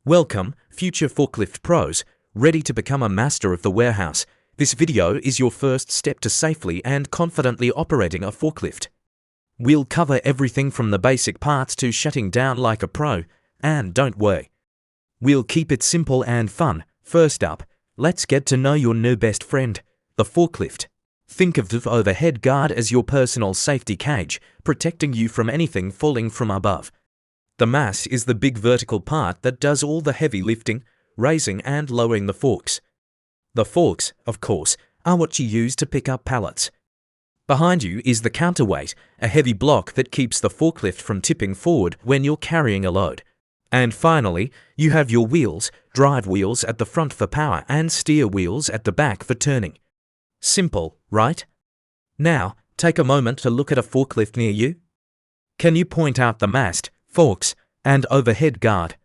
Welcome, future forklift pros, ready to become a master of the warehouse. This video is your first step to safely and confidently operating a forklift. We'll cover everything from the basic parts to shutting down like a pro, and don't worry, we'll keep it simple and fun. First up, let's get to know your new best friend, the forklift. Think of the overhead guard as your personal safety cage, protecting you from anything falling from above. The mast is the big vertical part that does all the heavy lifting, raising and lowering the forks. The forks, of course, are what you use to pick up pallets. Behind you is the counterweight, a heavy block that keeps the forklift from tipping forward when you're carrying a load. And finally, you have your wheels, drive wheels at the front for power and steer wheels at the back for turning. Simple, right? Now, take a moment to look at a forklift near you. Can you point out the mast, forks, and overhead guard?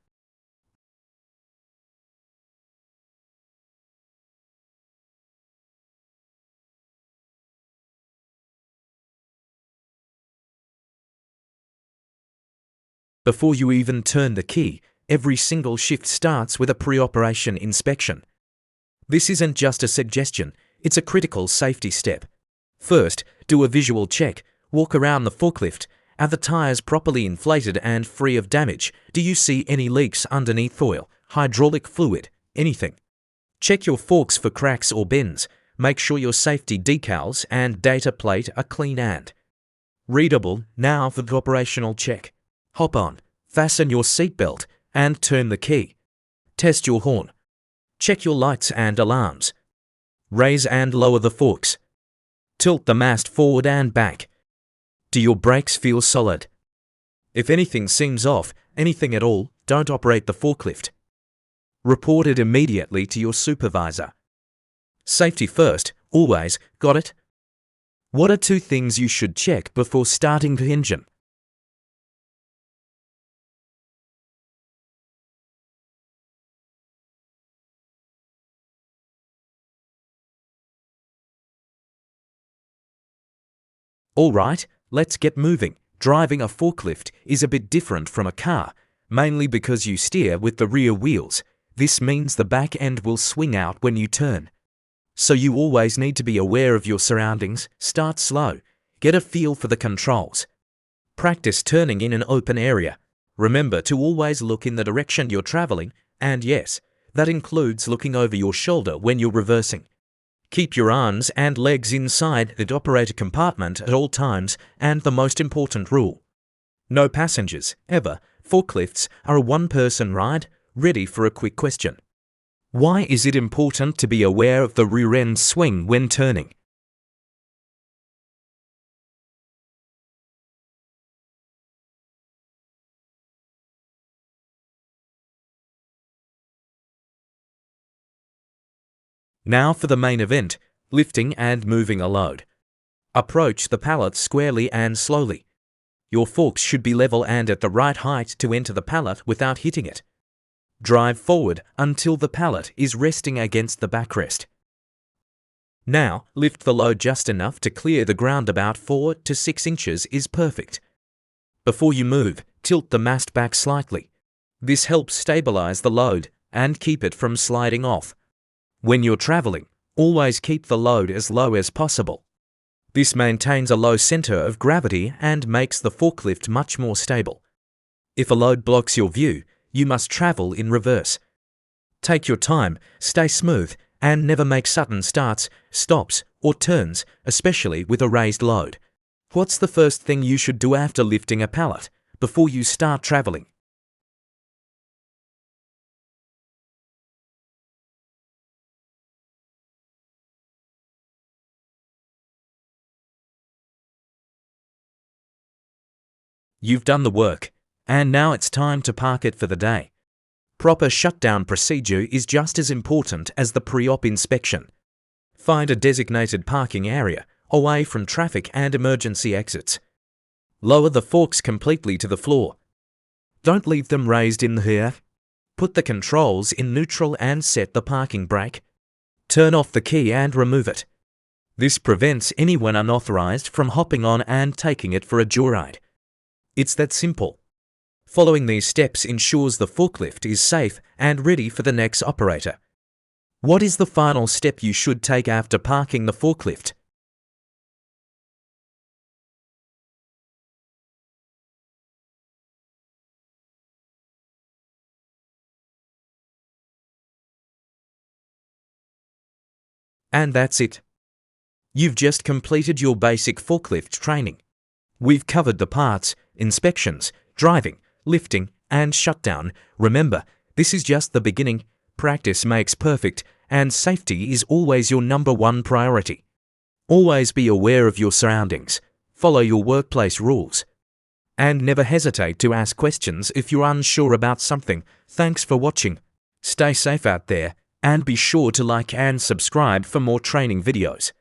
Before you even turn the key, every single shift starts with a pre-operation inspection. This isn't just a suggestion, it's a critical safety step. First, do a visual check, walk around the forklift. Are the tires properly inflated and free of damage? Do you see any leaks underneath oil, hydraulic fluid, anything? Check your forks for cracks or bends. Make sure your safety decals and data plate are clean and readable. Now for the operational check. Hop on, fasten your seatbelt, and turn the key. Test your horn. Check your lights and alarms. Raise and lower the forks. Tilt the mast forward and back. Do your brakes feel solid? If anything seems off, anything at all, don't operate the forklift. Report it immediately to your supervisor. Safety first, always, got it? What are 2 things you should check before starting the engine? Alright, let's get moving. Driving a forklift is a bit different from a car, mainly because you steer with the rear wheels. This means the back end will swing out when you turn. So you always need to be aware of your surroundings, start slow, get a feel for the controls. Practice turning in an open area. Remember to always look in the direction you're traveling, and yes, that includes looking over your shoulder when you're reversing. Keep your arms and legs inside the operator compartment at all times, and the most important rule: no passengers, ever. Forklifts are a one-person ride. Ready for a quick question. Why is it important to be aware of the rear end swing when turning? Now for the main event, lifting and moving a load. Approach the pallet squarely and slowly. Your forks should be level and at the right height to enter the pallet without hitting it. Drive forward until the pallet is resting against the backrest. Now, lift the load just enough to clear the ground. About 4 to 6 inches is perfect. Before you move, tilt the mast back slightly. This helps stabilize the load and keep it from sliding off. When you're traveling, always keep the load as low as possible. This maintains a low center of gravity and makes the forklift much more stable. If a load blocks your view, you must travel in reverse. Take your time, stay smooth, and never make sudden starts, stops, or turns, especially with a raised load. What's the first thing you should do after lifting a pallet, before you start traveling? You've done the work, and now it's time to park it for the day. Proper shutdown procedure is just as important as the pre-op inspection. Find a designated parking area, away from traffic and emergency exits. Lower the forks completely to the floor. Don't leave them raised in the air. Put the controls in neutral and set the parking brake. Turn off the key and remove it. This prevents anyone unauthorized from hopping on and taking it for a joyride. It's that simple. Following these steps ensures the forklift is safe and ready for the next operator. What is the final step you should take after parking the forklift? And that's it. You've just completed your basic forklift training. We've covered the parts, inspections, driving, lifting, and shutdown. Remember, this is just the beginning. Practice makes perfect, and safety is always your number one priority. Always be aware of your surroundings, follow your workplace rules, and never hesitate to ask questions if you're unsure about something. Thanks for watching. Stay safe out there, and be sure to like and subscribe for more training videos.